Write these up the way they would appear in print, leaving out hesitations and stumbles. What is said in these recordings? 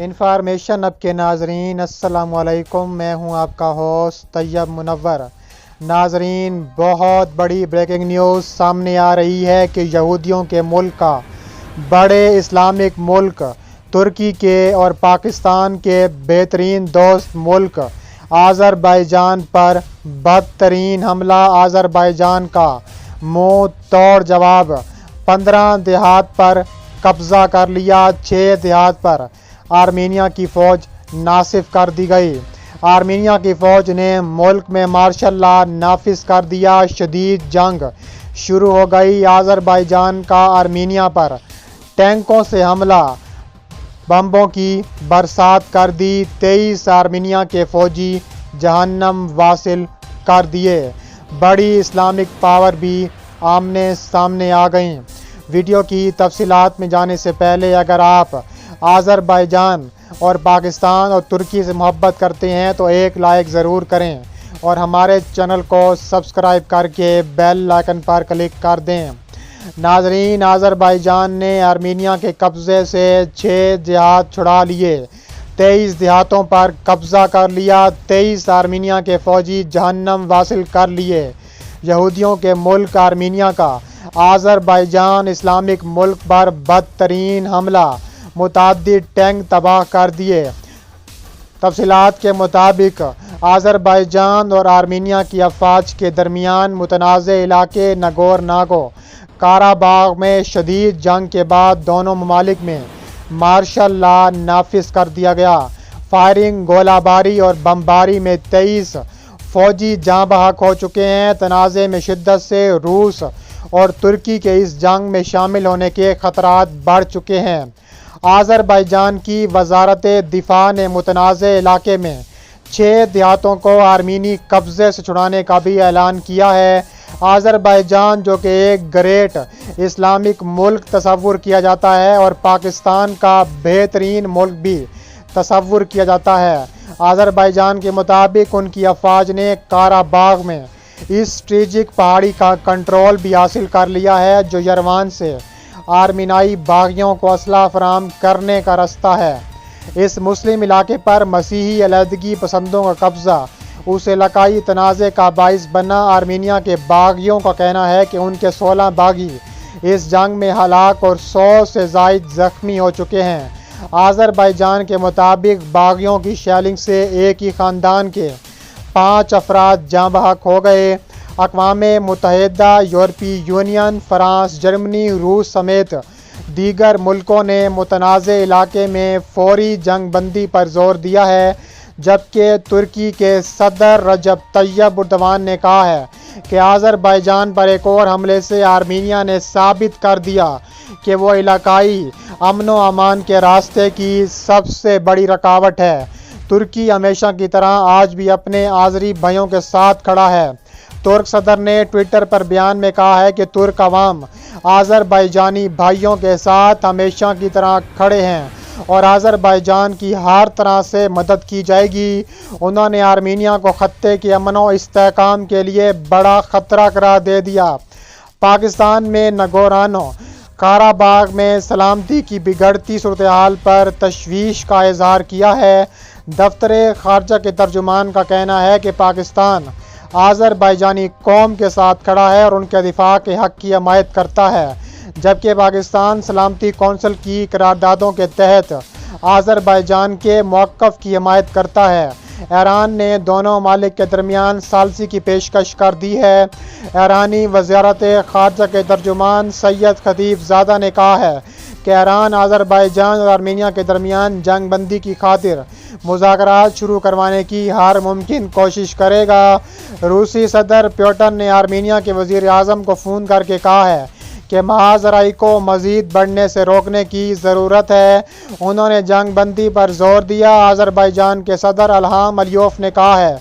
Information اب کے ناظرین السلام علیکم، میں ہوں آپ کا ہوسٹ طیب منور۔ ناظرین، بہت بڑی بریکنگ نیوز سامنے آ رہی ہے کہ یہودیوں کے ملک کا بڑے اسلامک ملک ترکی کے اور پاکستان کے بہترین دوست ملک آذربائیجان پر بدترین حملہ۔ آذربائیجان کا منہ توڑ جواب، 15 دیہات پر قبضہ کر لیا، 6 دیہات پر آرمینیا کی فوج ناصف کر دی گئی۔ آرمینیا کی فوج نے ملک میں مارشل لا نافذ کر دیا، شدید جنگ شروع ہو گئی۔ آذربائیجان کا آرمینیا پر ٹینکوں سے حملہ، بمبوں کی برسات کر دی، 23 آرمینیا کے فوجی جہنم واصل کر دیے۔ بڑی اسلامک پاور بھی آمنے سامنے آ گئیں۔ ویڈیو کی تفصیلات میں جانے سے پہلے اگر آپ آذربائیجان اور پاکستان اور ترکی سے محبت کرتے ہیں تو ایک لائک ضرور کریں اور ہمارے چینل کو سبسکرائب کر کے بیل آئکن پر کلک کر دیں۔ ناظرین، آذربائیجان نے آرمینیا کے قبضے سے 6 دیہات چھڑا لیے، 23 دیہاتوں پر قبضہ کر لیا، 23 آرمینیا کے فوجی جہنم واصل کر لیے۔ یہودیوں کے ملک آرمینیا کا آذربائیجان اسلامک ملک پر بدترین حملہ، متعدد ٹینک تباہ کر دیے۔ تفصیلات کے مطابق آذربائیجان اور آرمینیا کی افواج کے درمیان متنازع علاقے ناگورنو قراباغ میں شدید جنگ کے بعد دونوں ممالک میں مارشل لا نافذ کر دیا گیا۔ فائرنگ، گولہ باری اور بمباری میں 23 فوجی جاں بحق ہو چکے ہیں۔ تنازع میں شدت سے روس اور ترکی کے اس جنگ میں شامل ہونے کے خطرات بڑھ چکے ہیں۔ آذربائیجان کی وزارت دفاع نے متنازع علاقے میں 6 دیہاتوں کو آرمینی قبضے سے چھڑانے کا بھی اعلان کیا ہے۔ آذربائیجان، جو کہ ایک گریٹ اسلامک ملک تصور کیا جاتا ہے اور پاکستان کا بہترین ملک بھی تصور کیا جاتا ہے، آذربائیجان کے مطابق ان کی افواج نے قراباغ میں اس اسٹریٹجک پہاڑی کا کنٹرول بھی حاصل کر لیا ہے، جو یروان سے آرمینائی باغیوں کو اسلحہ فراہم کرنے کا راستہ ہے۔ اس مسلم علاقے پر مسیحی علیحدگی پسندوں کا قبضہ اس علاقائی تنازع کا باعث بنا۔ آرمینیا کے باغیوں کا کہنا ہے کہ ان کے 16 باغی اس جنگ میں ہلاک اور 100 سے زائد زخمی ہو چکے ہیں۔ آذربائیجان کے مطابق باغیوں کی شیلنگ سے ایک ہی خاندان کے 5 افراد جاں بحق ہو گئے۔ اقوام متحدہ، یورپی یونین، فرانس، جرمنی، روس سمیت دیگر ملکوں نے متنازع علاقے میں فوری جنگ بندی پر زور دیا ہے، جبکہ ترکی کے صدر رجب طیب اردوان نے کہا ہے کہ آذربائیجان پر ایک اور حملے سے آرمینیا نے ثابت کر دیا کہ وہ علاقائی امن و امان کے راستے کی سب سے بڑی رکاوٹ ہے۔ ترکی ہمیشہ کی طرح آج بھی اپنے آذری بھائیوں کے ساتھ کھڑا ہے۔ ترک صدر نے ٹویٹر پر بیان میں کہا ہے کہ ترک عوام آذربائیجانی بھائیوں کے ساتھ ہمیشہ کی طرح کھڑے ہیں اور آذربائیجان کی ہر طرح سے مدد کی جائے گی۔ انہوں نے آرمینیا کو خطے کے امن و استحکام کے لیے بڑا خطرہ قرار دے دیا۔ پاکستان میں ناگورنو قراباغ میں سلامتی کی بگڑتی صورتحال پر تشویش کا اظہار کیا ہے۔ دفتر خارجہ کے ترجمان کا کہنا ہے کہ پاکستان آذربائیجانی قوم کے ساتھ کھڑا ہے اور ان کے دفاع کے حق کی حمایت کرتا ہے، جبکہ پاکستان سلامتی کونسل کی قراردادوں کے تحت آذربائیجان کے موقف کی حمایت کرتا ہے۔ ایران نے دونوں ممالک کے درمیان ثالثی کی پیشکش کر دی ہے۔ ایرانی وزارت خارجہ کے ترجمان سید خطیب زادہ نے کہا ہے کہ ایران آذربائیجان اور آرمینیا کے درمیان جنگ بندی کی خاطر مذاکرات شروع کروانے کی ہر ممکن کوشش کرے گا۔ روسی صدر پیوٹن نے آرمینیا کے وزیر اعظم کو فون کر کے کہا ہے کہ محاذ زرعی کو مزید بڑھنے سے روکنے کی ضرورت ہے۔ انہوں نے جنگ بندی پر زور دیا۔ آذربائیجان کے صدر الہام علیوف نے کہا ہے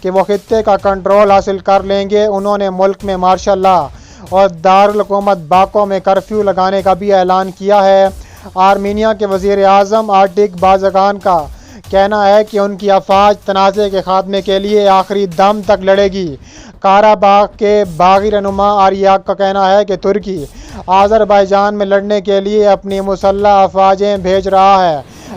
کہ وہ خطے کا کنٹرول حاصل کر لیں گے۔ انہوں نے ملک میں مارشل لا اور دارالحکومت باکو میں کرفیو لگانے کا بھی اعلان کیا ہے۔ آرمینیا کے وزیر اعظم آرٹک بازگان کا کہنا ہے کہ ان کی افواج تنازع کے خاتمے کے لیے آخری دم تک لڑے گی۔ قراباغ کے باغی رہنما آریاک کا کہنا ہے کہ ترکی آذربائیجان میں لڑنے کے لیے اپنی مسلح افواجیں بھیج رہا ہے۔